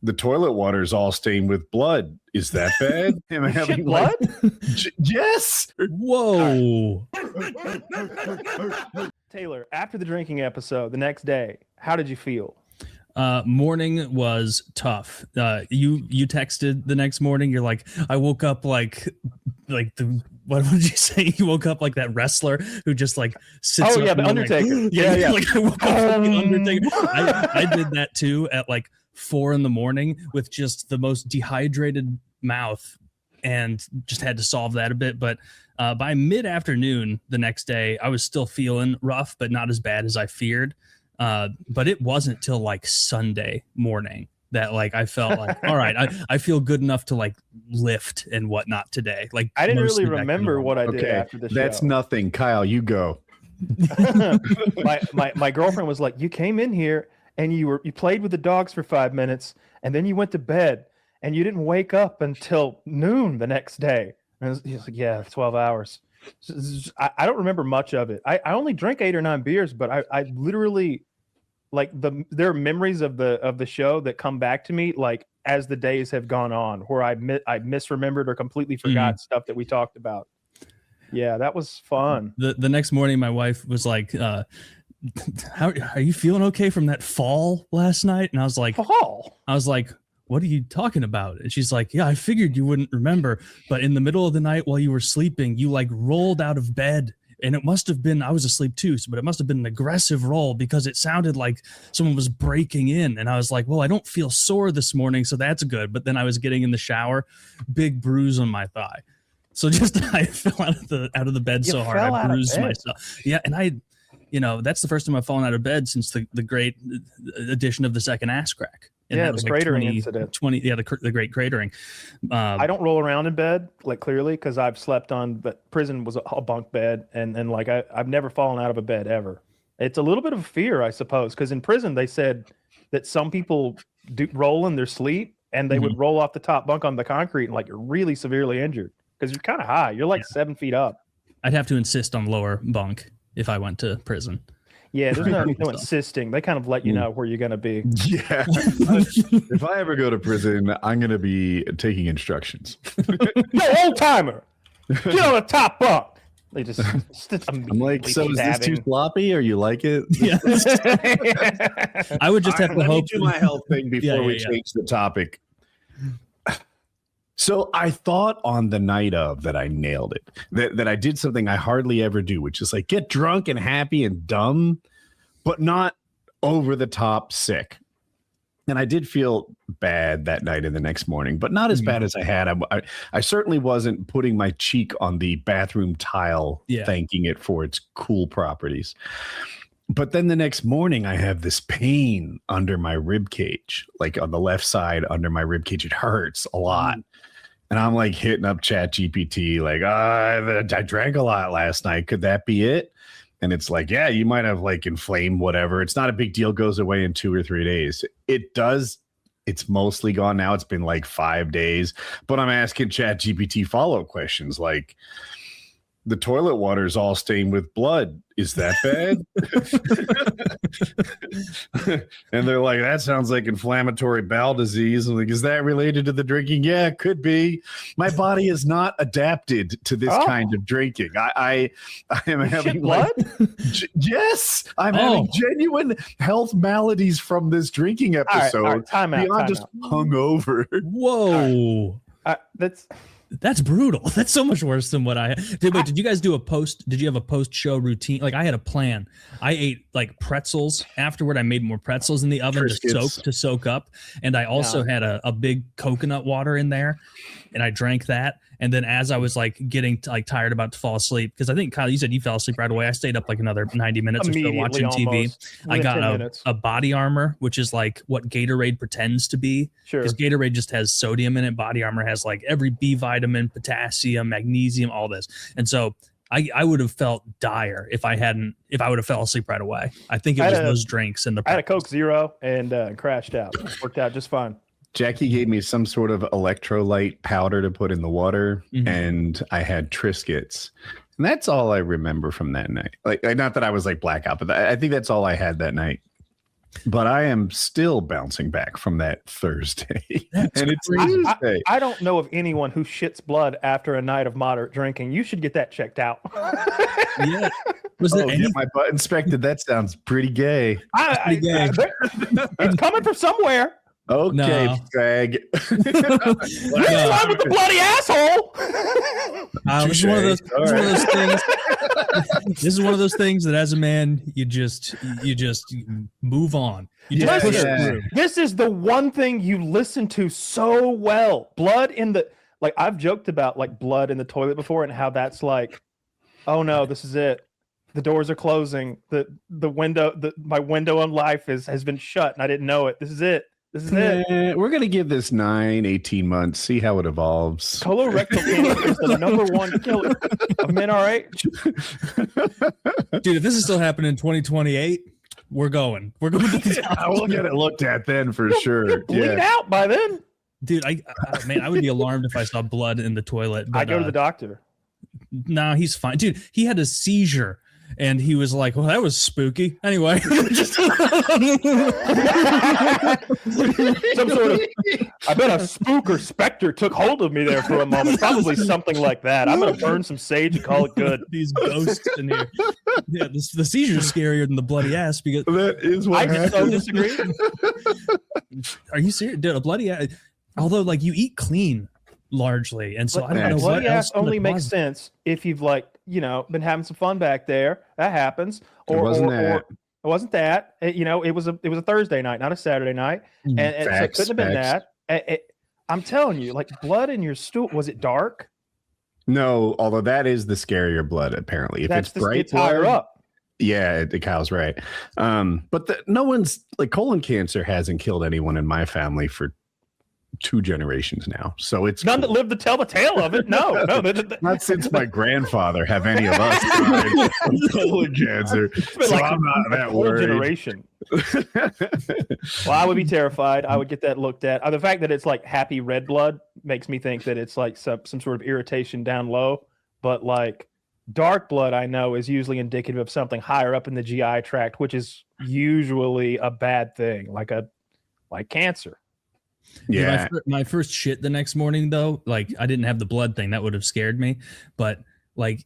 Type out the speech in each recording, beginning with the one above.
The toilet water is all stained with blood. Is that bad? Am I having blood? Yes. Whoa. Taylor, after the drinking episode, the next day, how did you feel? Morning was tough. You texted the next morning. You're like, I woke up like what would you say? You woke up like that wrestler who just like sits. Oh yeah, the Undertaker. Like, yeah. Like I woke up like the Undertaker. I did that too at like 4 a.m. with just the most dehydrated mouth, and just had to solve that a bit. But by mid-afternoon the next day, I was still feeling rough, but not as bad as I feared. But it wasn't till like Sunday morning that like I felt like, all right, I feel good enough to like lift and whatnot today. Like I didn't really remember what I did after the show. That's nothing. Kyle, you go. my girlfriend was like, you came in here and you played with the dogs for 5 minutes and then you went to bed and you didn't wake up until noon the next day. And he was like, yeah, 12 hours. I don't remember much of it. I only drank 8 or 9 beers, but I literally like there are memories of the show that come back to me like as the days have gone on, where I misremembered or completely forgot stuff that we talked about. Yeah, that was fun. The next morning, my wife was like, "How are you feeling? Okay from that fall last night?" And I was like, "Fall." I was like, "What are you talking about?" And she's like, "Yeah, I figured you wouldn't remember, but in the middle of the night while you were sleeping, you like rolled out of bed." And it must have been, I was asleep too, but it must have been an aggressive roll because it sounded like someone was breaking in. And I was like, well, I don't feel sore this morning, so that's good. But then I was getting in the shower, big bruise on my thigh. So just I fell out of the bed so hard, I bruised myself. Yeah, and that's the first time I've fallen out of bed since the great addition of the second ass crack. And yeah, that was the like cratering incident. The great cratering. I don't roll around in bed, like clearly, because I've slept on, but prison was a bunk bed, and like I've never fallen out of a bed ever. It's a little bit of fear, I suppose, because in prison they said that some people do roll in their sleep, and they would roll off the top bunk on the concrete, and like you're really severely injured because you're kind of high. You're like 7 feet up. I'd have to insist on lower bunk if I went to prison. Yeah, there's no insisting. They kind of let you know where you're going to be. Yeah. If I ever go to prison, I'm going to be taking instructions. Yo, old timer, get on the top bunk. They just. I'm like, so is this too sloppy, or you like it? Yeah. I would just have to hope. Do my health thing before we change the topic. So I thought on the night of that I nailed it, that I did something I hardly ever do, which is like get drunk and happy and dumb, but not over the top sick. And I did feel bad that night and the next morning, but not as bad as I had. I certainly wasn't putting my cheek on the bathroom tile, thanking it for its cool properties. But then the next morning, I have this pain under my rib cage, like on the left side under my rib cage. It hurts a lot. And I'm like hitting up ChatGPT, like, I drank a lot last night. Could that be it? And it's like, yeah, you might have like inflamed whatever. It's not a big deal. Goes away in 2 or 3 days. It does. It's mostly gone now. It's been like 5 days. But I'm asking ChatGPT follow-up questions like, the toilet water is all stained with blood. Is that bad? And they're like, that sounds like inflammatory bowel disease. I'm like, is that related to the drinking? Yeah, it could be. My body is not adapted to this kind of drinking. I am having blood. Yes, I'm having genuine health maladies from this drinking episode. All right, time out. Just hungover. Whoa. That's brutal. That's so much worse than what I did. Wait, did you guys do did you have a post-show routine? Like I had a plan. I ate like pretzels afterward. I made more pretzels in the oven to soak up. And I also had a big coconut water in there, and I drank that. And then as I was like getting like tired about to fall asleep, because I think Kyle, you said you fell asleep right away. I stayed up like another 90 minutes or so watching TV. I got a body armor, which is like what Gatorade pretends to be. Sure. Because Gatorade just has sodium in it. Body armor has like every B vitamin, potassium, magnesium, all this. And so I would have felt dire if I would have fell asleep right away. I think it was those drinks and I had a Coke Zero and crashed out. Worked out just fine. Jackie gave me some sort of electrolyte powder to put in the water, and I had Triscuits. And that's all I remember from that night. Like not that I was like blackout, but I think that's all I had that night. But I am still bouncing back from that Thursday. That's And it's crazy. Tuesday. I don't know of anyone who shits blood after a night of moderate drinking. You should get that checked out. Yeah. Was there any? Get my butt inspected. That sounds pretty gay. pretty gay. It's coming from somewhere. Okay, No. fag. This one with the bloody asshole. This is one of those. All This is one of right. those things. This is one of those things that, as a man, you just move on. You just push Yeah. through. This is the one thing you listen to so well. Blood in the I've joked about like blood in the toilet before and how that's like, oh no, this is it. The doors are closing. The window, my window on life has been shut and I didn't know it. This is it. This is it. We're going to give this 18 months, see how it evolves. Colorectal cancer is the number one killer of men our age. Dude, if this is still happening in 2028, we're going. We're going to the I will get it looked at then for sure. Bleed Yeah. out by then. Dude, I would be alarmed if I saw blood in the toilet. But, I go to the doctor. Nah, he's fine. Dude, he had a seizure and he was like, well, that was spooky. Anyway. Some sort of, I bet a spook or specter took hold of me there for a moment. Probably something like that. I'm gonna burn some sage and call it good. These ghosts in here. Yeah, the seizure's scarier than the bloody ass because That is what I just so happened. disagree. are you serious? Dude, a bloody ass, although like you eat clean largely, and so I don't know what Bloody ass else could only have makes caused it. sense if you've been having some fun back there. That happens. It wasn't that. It wasn't that. It was a Thursday night, not a Saturday night, Mhm. and so it Facts, couldn't have been facts. that. I'm telling you, like blood in your stool. Was it dark? No, although that is the scarier blood, apparently. If That's it's bright it's higher blood, up. yeah, Kyle's right. But no one's like colon cancer hasn't killed anyone in my family for 2 generations now. So it's None that cool. lived to tell the tale of it. No. Not since my grandfather have any of us died from colon cancer. It's been So like I'm not that whole worried. generation. Well, I would be terrified. I would get that looked at. The fact that it's like happy red blood makes me think that it's like some sort of irritation down low. But like dark blood, I know is usually indicative of something higher up in the GI tract, which is usually a bad thing, like cancer. Dude, Yeah. my first shit the next morning though, like I didn't have the blood thing, that would have scared me, but like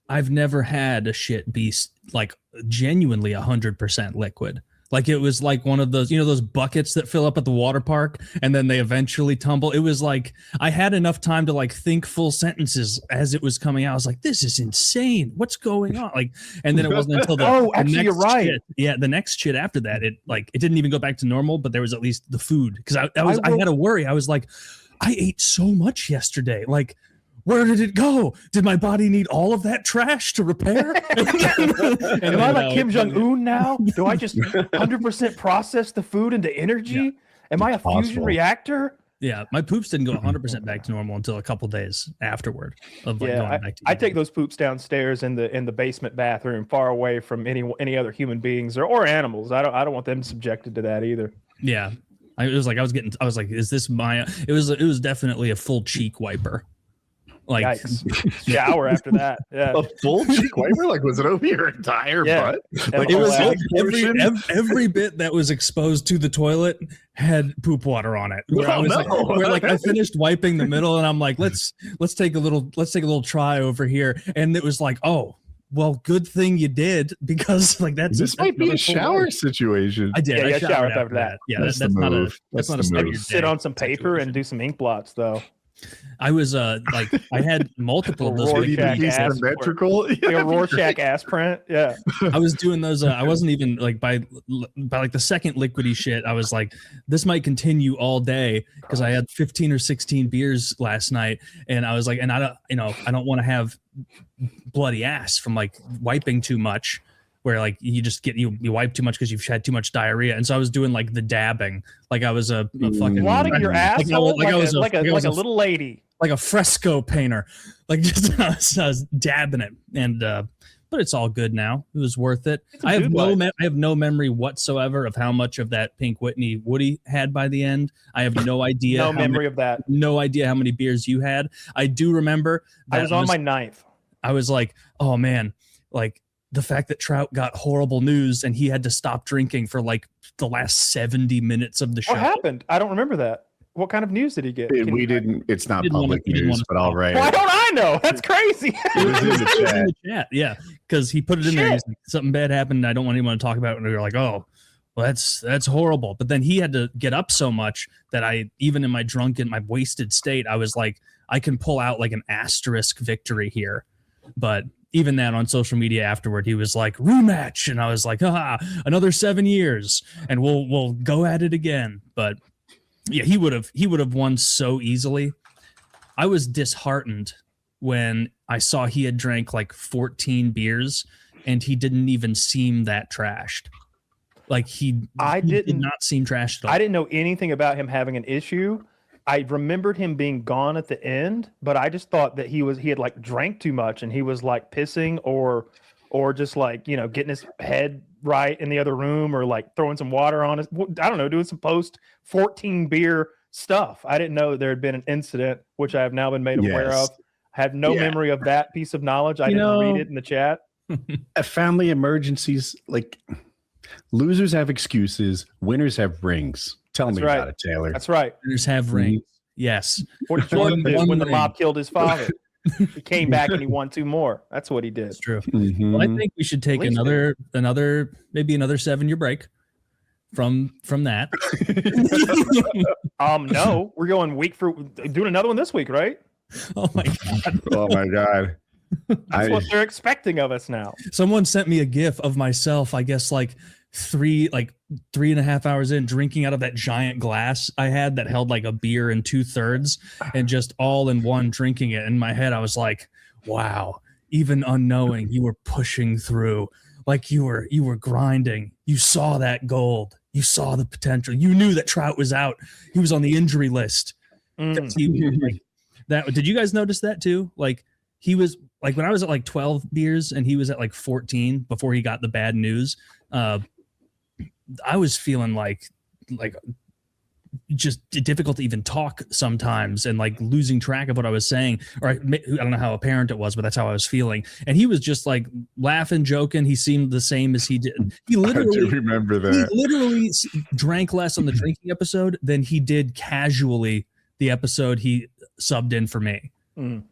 I've never had a shit be like genuinely 100% liquid. Like it was like one of those, those buckets that fill up at the water park and then they eventually tumble. It was like I had enough time to like think full sentences as it was coming out. I was like, this is insane. What's going on? Like, and then it wasn't until the actually, you're next right. shit- yeah, the next shit after that, it didn't even go back to normal, but there was at least the food because I had a worry. I was like, I ate so much yesterday. Like, where did it go? Did my body need all of that trash to repair? Am I like Kim Jong-un now? Do I just 100% process the food into energy? Yeah. Am I a fusion Possible. reactor? Yeah, my poops didn't go 100% back to normal until a couple days afterward of like going back to I take those poops downstairs in the basement bathroom, far away from any other human beings or animals. I don't want them subjected to that either. Yeah, I was like, is this my? It was definitely a full cheek wiper. Like, Yikes. Shower after that. Yeah. A full cheek wiper? Like, was it over your entire Yeah. butt? Yeah, Like, it was all every bit that was exposed to the toilet had poop water on it. Where I was no. like I finished wiping the middle and I'm like, let's take a little try over here. And it was like, oh, well, good thing you did because like This might be a shower situation. I did. Yeah, I you showered showered after after that. Yeah, That's that's the not a move. that's That's not a the move. standard Sit day on some paper and do some ink blots, though. I was like I had multiple of those. Rorschach liquid- Be ass symmetrical. Like a Rorschach ass print. Yeah. I was doing those. I wasn't even like by like the second liquidy shit. I was like, this might continue all day because I had 15 or 16 beers last night, and I was like, and I don't want to have bloody ass from like wiping too much. Where like you just you wipe too much because you've had too much diarrhea, and so I was doing like the dabbing, like I was a fucking Blotting your asshole like like I was a little lady. like a fresco painter, like just I was dabbing it, and but it's all good now. It was worth it. I have no memory whatsoever of how much of that Pink Whitney Woody had by the end. I have no idea. No memory of that. No idea how many beers you had. I do remember that I was on my ninth. I was like, oh man, like the fact that Trout got horrible news and he had to stop drinking for like the last 70 minutes of the show. What happened? I don't remember that. What kind of news did he get? It's not public news, but all right. Why don't I know? That's crazy. It was in the chat. Yeah, because he put it in there. He's like, something bad happened. I don't want anyone to talk about it. And we were like, oh, well, that's horrible. But then he had to get up so much that even in my drunken, my wasted state, I was like, I can pull out like an asterisk victory here. But even that on social media afterward, he was like, rematch. And I was like, another 7 years and we'll go at it again. But yeah, he would have won so easily. I was disheartened when I saw he had drank like 14 beers and he didn't even seem that trashed. Like he did not seem trashed at all. I didn't know anything about him having an issue. I remembered him being gone at the end, but I just thought that he had like drank too much and he was like pissing or just like, getting his head right in the other room or like throwing some water on us. I don't know, doing some post 14 beer stuff. I didn't know there had been an incident, which I have now been made aware of. I have no memory of that piece of knowledge. I didn't read it in the chat. At family emergencies, like losers have excuses, winners have rings. Tell me about it, Taylor. That's right. Winners have rings. Yes. What did Jordan do when the mob killed his father? He came back and he won 2 more. That's what he did. That's true. Mm-hmm. Well, I think we should take another 7-year break from that. No, we're going doing another one this week, right? Oh my god. Oh my god. That's what they're expecting of us now. Someone sent me a GIF of myself, I guess like 3.5 hours in, drinking out of that giant glass I had that held like a beer in 2/3 and just all in one drinking it. In my head, I was like, wow, even unknowing, you were pushing through, like you were grinding. You saw that gold. You saw the potential. You knew that Trout was out. He was on the injury list. Did you guys notice that too? Like he was like, when I was at like 12 beers and he was at like 14 before he got the bad news, I was feeling like just difficult to even talk sometimes and like losing track of what I was saying. Or I don't know how apparent it was, but that's how I was feeling. And he was just like laughing, joking. He seemed the same as he did. He literally, I do remember that. He literally drank less on the drinking episode than he did casually the episode he subbed in for me. Mm.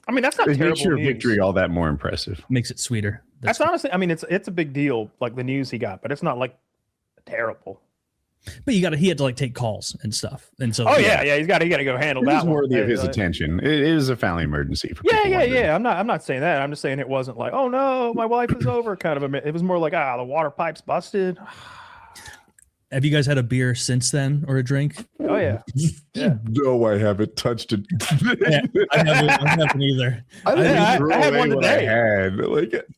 I mean, that's not terrible. It makes your news. victory all that more impressive. Makes it sweeter. That's honestly, I mean, it's a big deal, like the news he got, but it's not like terrible. But he had to like take calls and stuff, and so he's got to go handle that. It was worthy of his attention. It is a family emergency. For yeah. I'm not saying that. I'm just saying it wasn't like, oh no, my wife is over. Kind of it was more like, the water pipe's busted. Have you guys had a beer since then or a drink? Oh yeah. No, I haven't touched it. I haven't either. I had one today.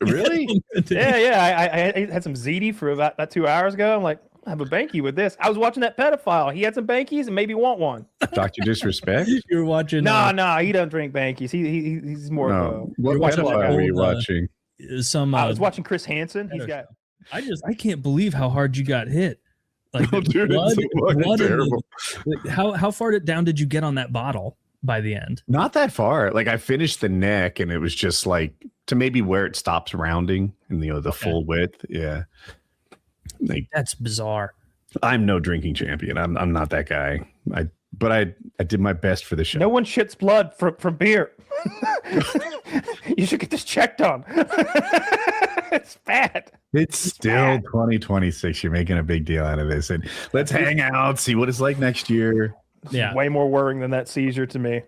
Really? Yeah. I had some ziti for about 2 hours ago. I'm like, I have a banky with this. I was watching that pedophile. He had some bankies and maybe want one. Dr. Disrespect? You were watching? No, he doesn't drink bankies. He's more. No. What pedophile were you watching? I was watching Chris Hansen. He's got. I can't believe how hard you got hit. Like dude, blood terrible. How far down did you get on that bottle by the end? Not that far. Like I finished the neck and it was just like to maybe where it stops rounding and the full width. Yeah. Like that's bizarre. I'm no drinking champion. I'm not that guy. But I did my best for the show. No one shits blood from beer. You should get this checked on. It's bad. It's still 2026. You're making a big deal out of this. And let's hang out, see what it's like next year. Yeah. Way more worrying than that seizure to me.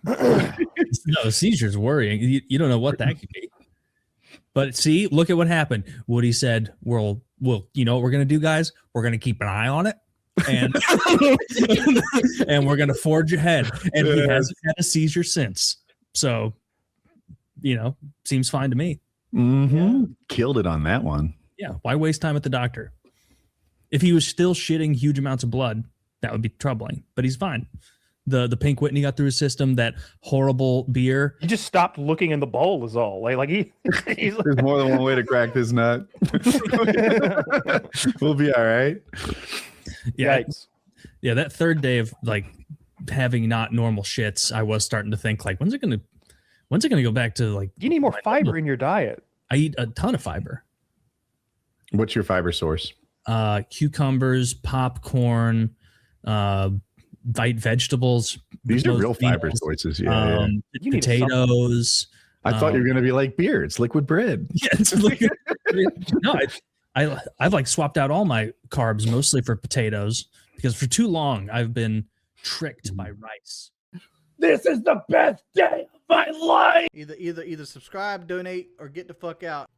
No, seizure's worrying. You don't know what that could be. But see, look at what happened. Woody said, we'll you know what we're going to do, guys? We're going to keep an eye on it. And and we're going to forge ahead. And he hasn't had a seizure since. So, seems fine to me. Mm-hmm. Yeah. Killed it on that one. Yeah. Why waste time at the doctor? If he was still shitting huge amounts of blood, that would be troubling. But he's fine. The Pink Whitney got through his system. That horrible beer. He just stopped looking in the bowl is all. Like he's There's more than one way to crack this nut. We'll be all right. Yeah. Yikes. Yeah. That third day of like having not normal shits, I was starting to think like, when's it gonna go back to like? You need more fiber in your diet. I eat a ton of fiber. What's your fiber source? Cucumbers, popcorn, vegetables. These are real fiber sources. Yeah, potatoes. I thought you were gonna be like beer. It's liquid bread. Yeah, it's liquid. No, I've like swapped out all my carbs mostly for potatoes because for too long I've been tricked by rice. This is the best day of my life. Either subscribe, donate, or get the fuck out.